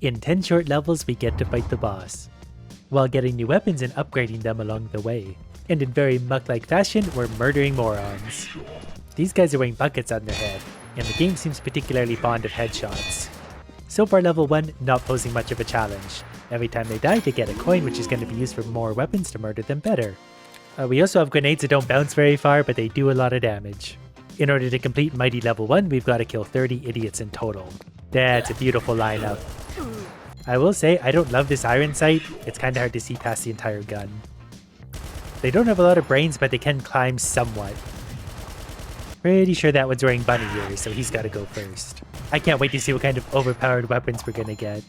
In 10 short levels, we get to fight the boss, while getting new weapons and upgrading them along the way. And in very Muck-like fashion, we're murdering morons. These guys are wearing buckets on their head, and the game seems particularly fond of headshots. So far level 1, not posing much of a challenge. Every time they die, they get a coin which is going to be used for more weapons to murder them better. We also have grenades that don't bounce very far, but they do a lot of damage. In order to complete Mighty level 1, we've got to kill 30 idiots in total. That's a beautiful lineup. I will say, I don't love this iron sight. It's kind of hard to see past the entire gun. They don't have a lot of brains, but they can climb somewhat. Pretty sure that one's wearing bunny ears, so he's got to go first. I can't wait to see what kind of overpowered weapons we're gonna get.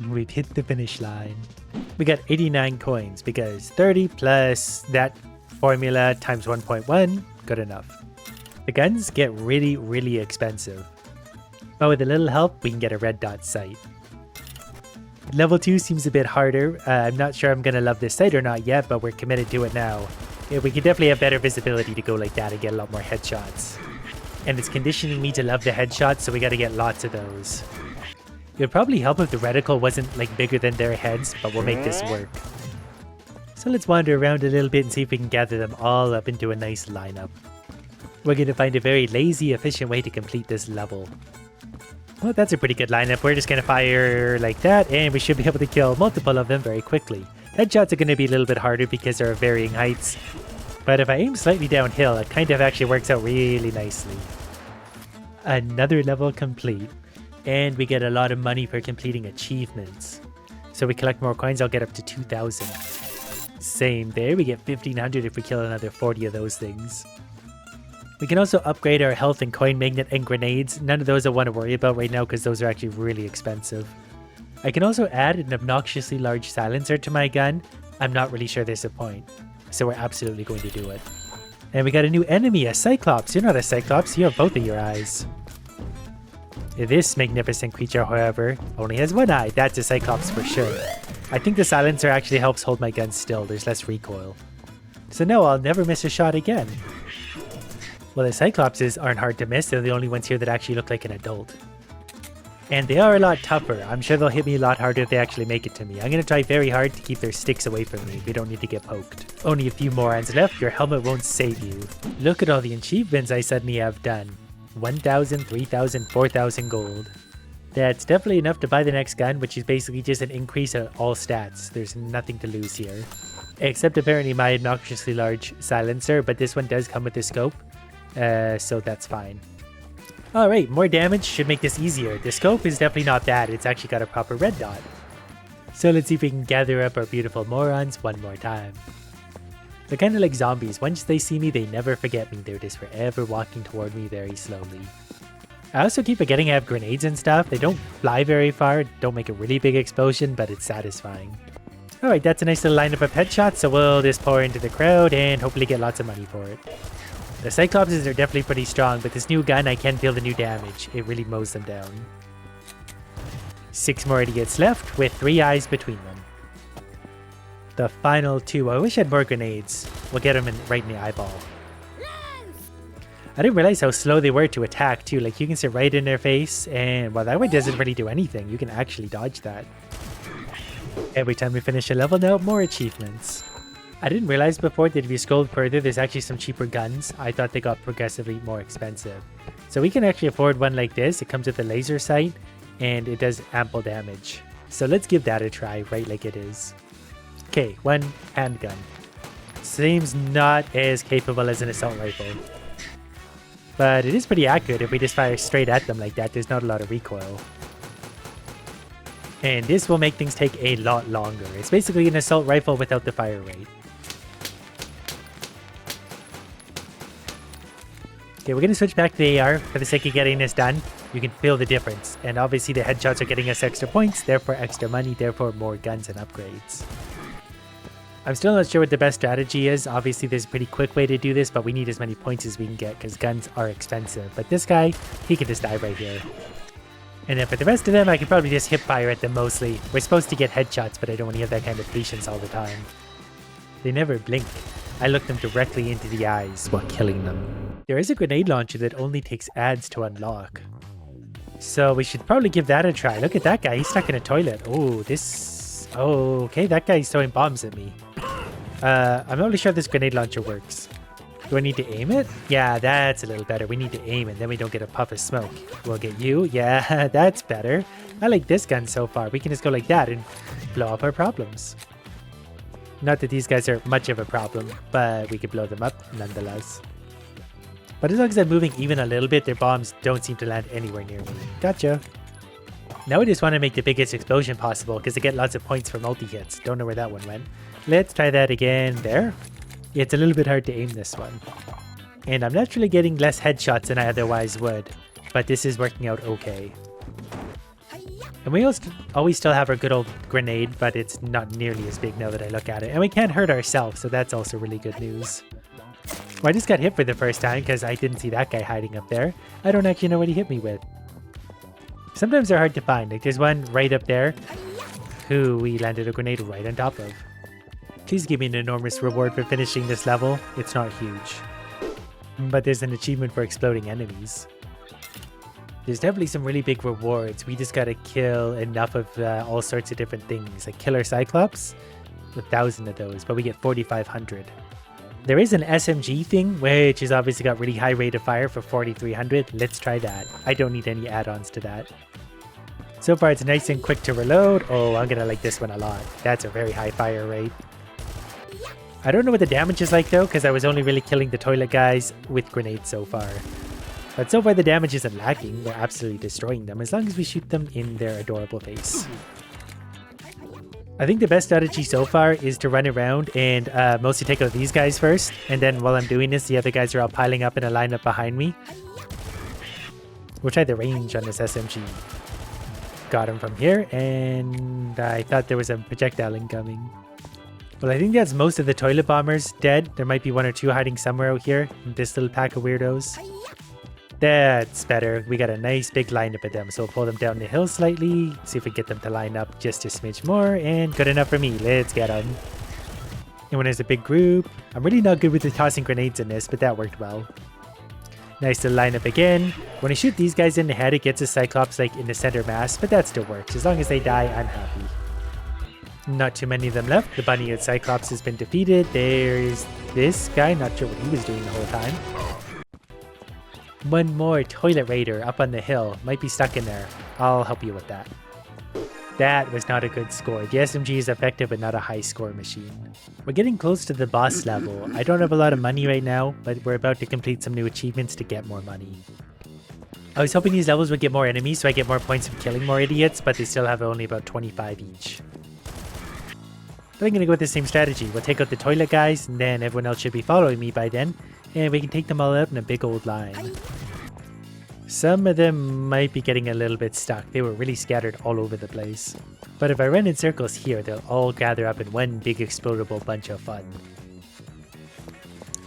We've hit the finish line. We got 89 coins because 30 plus that formula times 1.1, good enough. The guns get really, really expensive. But with a little help, we can get a red dot sight. Level 2 seems a bit harder. I'm not sure I'm gonna love this sight or not yet, but we're committed to it now. Yeah, we could definitely have better visibility to go like that and get a lot more headshots. And it's conditioning me to love the headshots, so we gotta get lots of those. It would probably help if the reticle wasn't like bigger than their heads, but we'll make this work. So let's wander around a little bit and see if we can gather them all up into a nice lineup. We're gonna find a very lazy, efficient way to complete this level. Well, that's a pretty good lineup. We're just gonna fire like that, and we should be able to kill multiple of them very quickly. Headshots are going to be a little bit harder because they're of varying heights, but if I aim slightly downhill, it kind of actually works out really nicely. Another level complete, and we get a lot of money for completing achievements. So we collect more coins, I'll get up to 2,000. Same there, we get 1,500 if we kill another 40 of those things. We can also upgrade our health and coin magnet and grenades. None of those I want to worry about right now because those are actually really expensive. I can also add an obnoxiously large silencer to my gun. I'm not really sure there's a point, so we're absolutely going to do it. And we got a new enemy, a Cyclops. You're not a Cyclops, you have both of your eyes. This magnificent creature, however, only has one eye. That's a Cyclops for sure. I think the silencer actually helps hold my gun still. There's less recoil. So no, I'll never miss a shot again. Well, the Cyclopses aren't hard to miss. They're the only ones here that actually look like an adult. And they are a lot tougher. I'm sure they'll hit me a lot harder if they actually make it to me. I'm going to try very hard to keep their sticks away from me. We don't need to get poked. Only a few morons left. Your helmet won't save you. Look at all the achievements I suddenly have done. 1,000, 3,000, 4,000 gold. That's definitely enough to buy the next gun, which is basically just an increase of all stats. There's nothing to lose here. Except apparently my obnoxiously large silencer, but this one does come with the scope. So that's fine. Alright, more damage should make this easier. The scope is definitely not bad, it's actually got a proper red dot. So let's see if we can gather up our beautiful morons one more time. They're kind of like zombies. Once they see me, they never forget me. They're just forever walking toward me very slowly. I also keep forgetting I have grenades and stuff. They don't fly very far, don't make a really big explosion, but it's satisfying. Alright, that's a nice little lineup of headshots, so we'll just pour into the crowd and hopefully get lots of money for it. The Cyclopses are definitely pretty strong, but this new gun, I can feel the new damage. It really mows them down. 6 more idiots left, with 3 eyes between them. The final 2. I wish I had more grenades. We'll get them right in the eyeball. I didn't realize how slow they were to attack, too. Like, you can sit right in their face, and, well, that one doesn't really do anything. You can actually dodge that. Every time we finish a level now, more achievements. I didn't realize before that if you scroll further, there's actually some cheaper guns. I thought they got progressively more expensive. So we can actually afford one like this. It comes with a laser sight, and it does ample damage. So let's give that a try, right like it is. Okay, one handgun. Seems not as capable as an assault rifle. But it is pretty accurate. If we just fire straight at them like that, there's not a lot of recoil. And this will make things take a lot longer. It's basically an assault rifle without the fire rate. Okay, we're going to switch back to the AR for the sake of getting this done. You can feel the difference. And obviously the headshots are getting us extra points, therefore extra money, therefore more guns and upgrades. I'm still not sure what the best strategy is. Obviously there's a pretty quick way to do this, but we need as many points as we can get because guns are expensive. But this guy, he can just die right here. And then for the rest of them, I can probably just hip fire at them mostly. We're supposed to get headshots, but I don't want to have that kind of patience all the time. They never blink. I look them directly into the eyes while killing them. There is a grenade launcher that only takes ads to unlock. So we should probably give that a try. Look at that guy. He's stuck in a toilet. Oh, this... Oh, okay. That guy's throwing bombs at me. I'm not really sure if this grenade launcher works. Do I need to aim it? Yeah, that's a little better. We need to aim it, then we don't get a puff of smoke. We'll get you. Yeah, that's better. I like this gun so far. We can just go like that and blow up our problems. Not that these guys are much of a problem, but we could blow them up nonetheless. But as long as I'm moving even a little bit, their bombs don't seem to land anywhere near me. Gotcha. Now we just want to make the biggest explosion possible because I get lots of points for multi-hits. Don't know where that one went. Let's try that again. There. It's a little bit hard to aim this one. And I'm naturally getting less headshots than I otherwise would. But this is working out okay. And we always still have our good old grenade, but it's not nearly as big now that I look at it. And we can't hurt ourselves, so that's also really good news. Well, I just got hit for the first time because I didn't see that guy hiding up there. I don't actually know what he hit me with. Sometimes they're hard to find. Like there's one right up there who we landed a grenade right on top of. Please give me an enormous reward for finishing this level. It's not huge. But there's an achievement for exploding enemies. There's definitely some really big rewards. We just gotta kill enough of all sorts of different things. Like Killer Cyclops, 1,000 of those, but we get 4,500. There is an SMG thing, which has obviously got really high rate of fire for 4,300. Let's try that. I don't need any add-ons to that. So far, it's nice and quick to reload. Oh, I'm gonna like this one a lot. That's a very high fire rate. I don't know what the damage is like though, because I was only really killing the toilet guys with grenades so far. But so far the damage isn't lacking. We're absolutely destroying them as long as we shoot them in their adorable face. I think the best strategy so far is to run around and mostly take out these guys first. And then while I'm doing this, the other guys are all piling up in a lineup behind me. We'll try the range on this SMG. Got him from here, and I thought there was a projectile incoming. Well, I think that's most of the toilet bombers dead. There might be one or two hiding somewhere out here in this little pack of weirdos. That's better. We got a nice big lineup of them, so we'll pull them down the hill slightly, see if we get them to line up just a smidge more, and good enough for me. Let's get them. And when there's a big group, I'm really not good with the tossing grenades in this, but that worked well. Nice to line up again. When I shoot these guys in the head, it gets a Cyclops like in the center mass, but that still works. As long as they die, I'm happy. Not too many of them left. The bunny and Cyclops has been defeated. There's this guy, not sure what he was doing the whole time. One more toilet raider up on the hill. Might be stuck in there. I'll help you with that. That was not a good score. The SMG is effective but not a high score machine. We're getting close to the boss level. I don't have a lot of money right now, but we're about to complete some new achievements to get more money. I was hoping these levels would get more enemies so I get more points from killing more idiots, but they still have only about 25 each. But I'm going to go with the same strategy. We'll take out the toilet guys, and then everyone else should be following me by then, and we can take them all out in a big old line. Some of them might be getting a little bit stuck. They were really scattered all over the place. But if I run in circles here, they'll all gather up in one big explodable bunch of fun.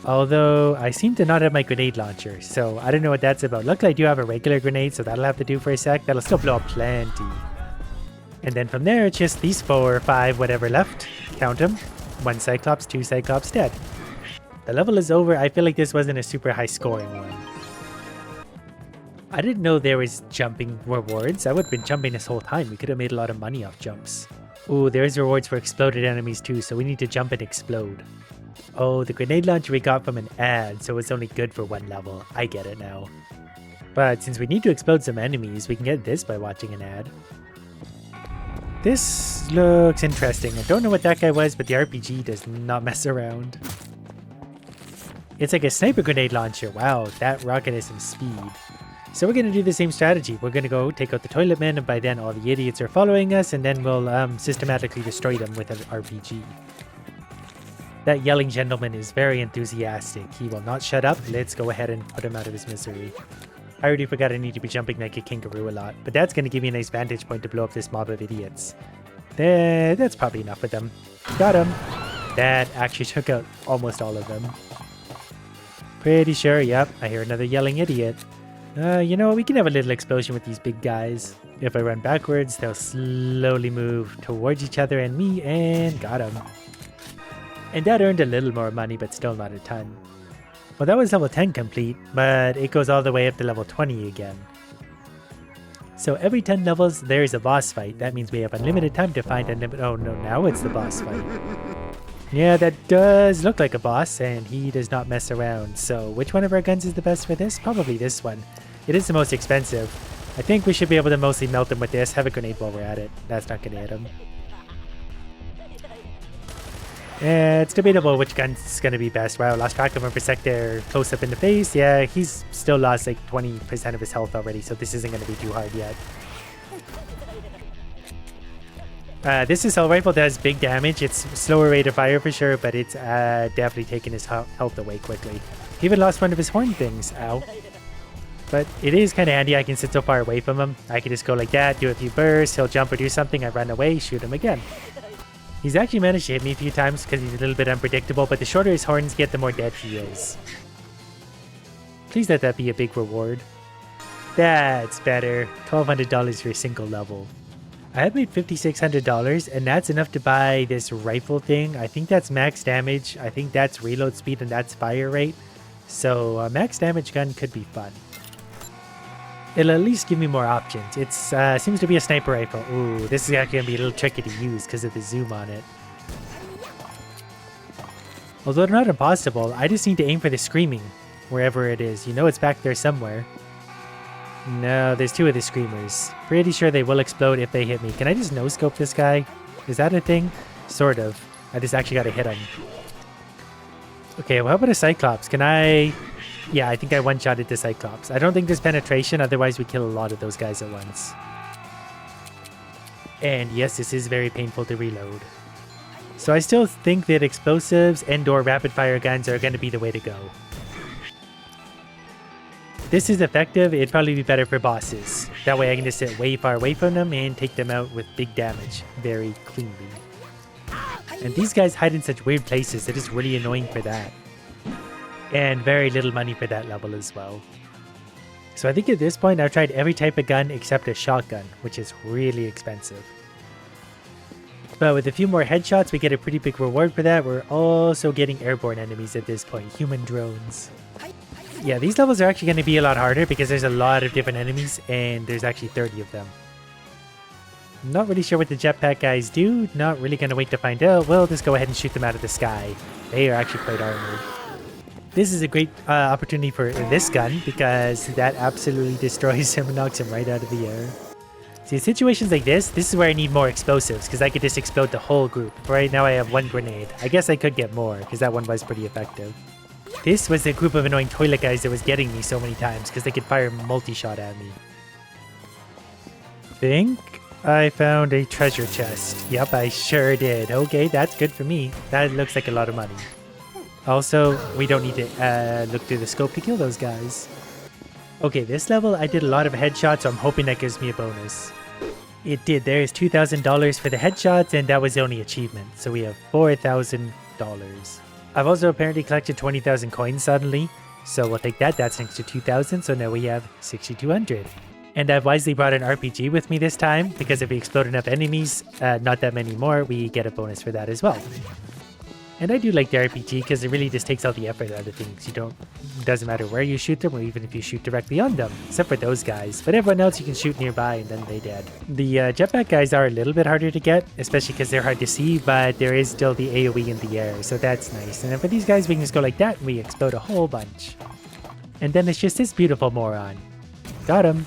Although, I seem to not have my grenade launcher, so I don't know what that's about. Luckily I do have a regular grenade, so that'll have to do for a sec. That'll still blow up plenty. And then from there, it's just these 4 or 5, whatever left. Count them. 1 Cyclops, 2 Cyclops dead. The level is over. I feel like this wasn't a super high scoring one. I didn't know there was jumping rewards. I would have been jumping this whole time. We could have made a lot of money off jumps. Ooh, there's rewards for exploded enemies too, so we need to jump and explode. Oh, the grenade launcher we got from an ad, so it's only good for 1 level. I get it now. But since we need to explode some enemies, we can get this by watching an ad. This looks interesting. I don't know what that guy was, but the RPG does not mess around. It's like a sniper grenade launcher. Wow, that rocket has some speed. So we're going to do the same strategy. We're going to go take out the toilet men, and by then all the idiots are following us, and then we'll systematically destroy them with an RPG. That yelling gentleman is very enthusiastic. He will not shut up. Let's go ahead and put him out of his misery. I already forgot I need to be jumping like a kangaroo a lot, but that's going to give me a nice vantage point to blow up this mob of idiots. That's probably enough of them. Got him. That actually took out almost all of them. Pretty sure, yep, I hear another yelling idiot. You know, we can have a little explosion with these big guys. If I run backwards, they'll slowly move towards each other and me, and got him. And that earned a little more money, but still not a ton. Well, that was level 10 complete, but it goes all the way up to level 20 again. So every 10 levels, there is a boss fight. That means we have unlimited time to find oh no, now it's the boss fight. Yeah, that does look like a boss, and he does not mess around. So which one of our guns is the best for this? Probably this one. It is the most expensive. I think we should be able to mostly melt him with this. Have a grenade while we're at it. That's not going to hit him. It's debatable which gun's going to be best. Wow, lost track of him for a sec there. Close up in the face. Yeah, he's still lost like 20% of his health already, so this isn't going to be too hard yet. This assault rifle does big damage. It's slower rate of fire for sure, but it's definitely taking his health away quickly. He even lost one of his horn things. Ow. But it is kind of handy. I can sit so far away from him. I can just go like that, do a few bursts, he'll jump or do something, I run away, shoot him again. He's actually managed to hit me a few times because he's a little bit unpredictable, but the shorter his horns get, the more dead he is. Please let that be a big reward. That's better. $1,200 for a single level. I have made $5,600, and that's enough to buy this rifle thing. I think that's max damage. I think that's reload speed, and that's fire rate. So a max damage gun could be fun. It'll at least give me more options. It seems to be a sniper rifle. Ooh, this is actually going to be a little tricky to use because of the zoom on it. Although they're not impossible, I just need to aim for the screaming, wherever it is. You know it's back there somewhere. No, there's two of the screamers. Pretty sure they will explode if they hit me. Can I just no-scope this guy? Is that a thing? Sort of. I just actually got to hit him. Okay, well, how about a Cyclops? Can I... Yeah, I think I one-shotted the Cyclops. I don't think there's penetration, otherwise we kill a lot of those guys at once. And yes, this is very painful to reload. So I still think that explosives and/or rapid-fire guns are going to be the way to go. This is effective. It'd probably be better for bosses. That way I can just sit way far away from them and take them out with big damage very cleanly. And these guys hide in such weird places. It is really annoying for that. And very little money for that level as well. So I think at this point I've tried every type of gun except a shotgun, which is really expensive. But with a few more headshots, we get a pretty big reward for that. We're also getting airborne enemies at this point, human drones. Yeah, these levels are actually going to be a lot harder because there's a lot of different enemies and there's actually 30 of them. Not really sure what the jetpack guys do. Not really going to wait to find out. We'll just go ahead and shoot them out of the sky. They are actually quite armored. This is a great opportunity for this gun because that absolutely destroys him and knocks him right out of the air. See, in situations like this is where I need more explosives because I could just explode the whole group. Right now I have one grenade. I guess I could get more because that one was pretty effective. This was the group of annoying toilet guys that was getting me so many times because they could fire multi-shot at me. Think I found a treasure chest. Yep, I sure did. Okay, that's good for me. That looks like a lot of money. Also, we don't need to look through the scope to kill those guys. Okay, this level I did a lot of headshots, so I'm hoping that gives me a bonus. It did. There is $2,000 for the headshots, and that was the only achievement. So we have $4,000. I've also apparently collected 20,000 coins suddenly, so we'll take that. That's next to 2,000, so now we have 6,200. And I've wisely brought an RPG with me this time, because if we explode enough enemies, not that many more, we get a bonus for that as well. And I do like the RPG because it really just takes all the effort out of things. It doesn't matter where you shoot them or even if you shoot directly on them, except for those guys. But everyone else you can shoot nearby and then they dead. The jetpack guys are a little bit harder to get, especially because they're hard to see, but there is still the AoE in the air, so that's nice. And then for these guys, we can just go like that and we explode a whole bunch. And then it's just this beautiful moron. Got him.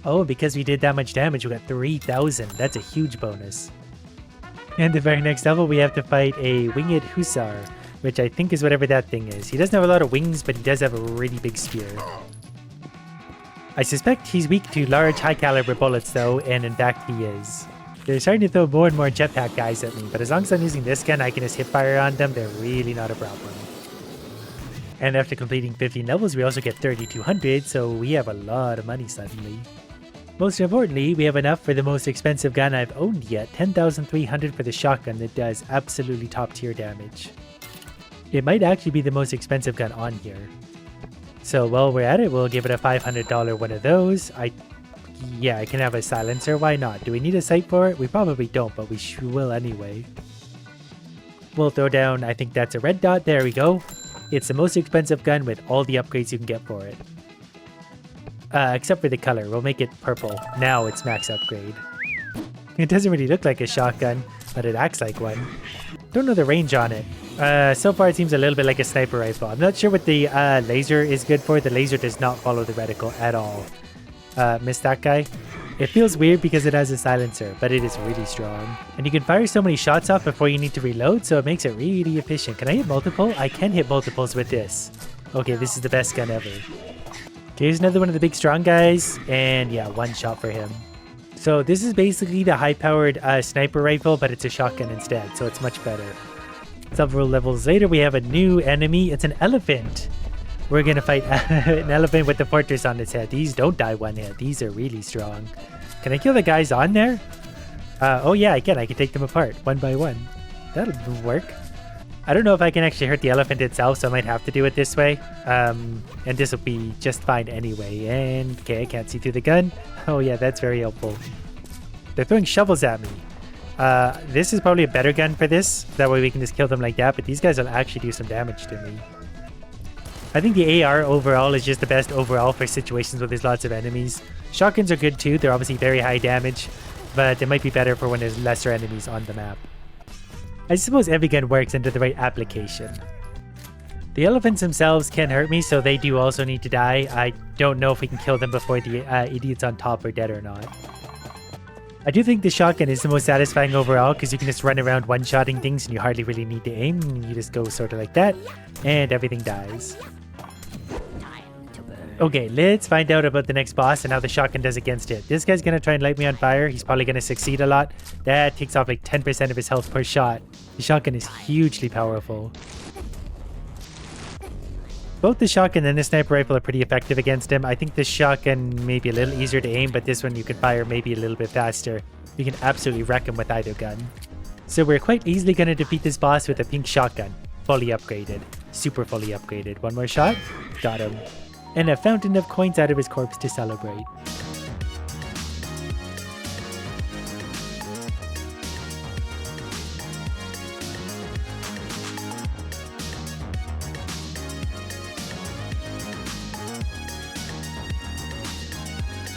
Oh, because we did that much damage, we got 3,000. That's a huge bonus. And the very next level, we have to fight a winged hussar, which I think is whatever that thing is. He doesn't have a lot of wings, but he does have a really big spear. I suspect he's weak to large, high-caliber bullets, though, and in fact, he is. They're starting to throw more and more jetpack guys at me, but as long as I'm using this gun, I can just hit fire on them. They're really not a problem. And after completing 15 levels, we also get 3,200, so we have a lot of money suddenly. Most importantly, we have enough for the most expensive gun I've owned yet, 10,300 for the shotgun that does absolutely top tier damage. It might actually be the most expensive gun on here. So while we're at it, we'll give it a $500 one of those. Yeah, I can have a silencer, why not? Do we need a sight for it? We probably don't, but we will anyway. We'll throw down, I think that's a red dot, there we go. It's the most expensive gun with all the upgrades you can get for it. Except for the color. We'll make it purple. Now it's max upgrade. It doesn't really look like a shotgun, but it acts like one. Don't know the range on it. So far it seems a little bit like a sniper rifle. I'm not sure what the laser is good for. The laser does not follow the reticle at all. Missed that guy. It feels weird because it has a silencer, but it is really strong. And you can fire so many shots off before you need to reload, so it makes it really efficient. Can I hit multiple? I can hit multiples with this. Okay, this is the best gun ever. Okay, here's another one of the big strong guys. And yeah, one shot for him. So this is basically the high-powered sniper rifle, but it's a shotgun instead, so it's much better. Several levels later, we have a new enemy. It's an elephant. We're gonna fight an elephant with the fortress on its head. These don't die one hit. These are really strong. Can I kill the guys on there? Oh yeah, I can. I can take them apart one by one. That'll work. I don't know if I can actually hurt the elephant itself, so I might have to do it this way. And this will be just fine anyway. And okay, I can't see through the gun. Oh yeah, that's very helpful. They're throwing shovels at me. This is probably a better gun for this. That way we can just kill them like that, but these guys will actually do some damage to me. I think the AR overall is just the best overall for situations where there's lots of enemies. Shotguns are good too. They're obviously very high damage, but they might be better for when there's lesser enemies on the map. I suppose every gun works under the right application. The elephants themselves can hurt me, so they do also need to die. I don't know if we can kill them before the idiots on top are dead or not. I do think the shotgun is the most satisfying overall because you can just run around one-shotting things and you hardly really need to aim. You just go sort of like that and everything dies. Okay, let's find out about the next boss and how the shotgun does against it. This guy's going to try and light me on fire. He's probably going to succeed a lot. That takes off like 10% of his health per shot. The shotgun is hugely powerful. Both the shotgun and the sniper rifle are pretty effective against him. I think the shotgun may be a little easier to aim, but this one you can fire maybe a little bit faster. You can absolutely wreck him with either gun. So we're quite easily going to defeat this boss with a pink shotgun. Fully upgraded. Super fully upgraded. One more shot. Got him. And a fountain of coins out of his corpse to celebrate.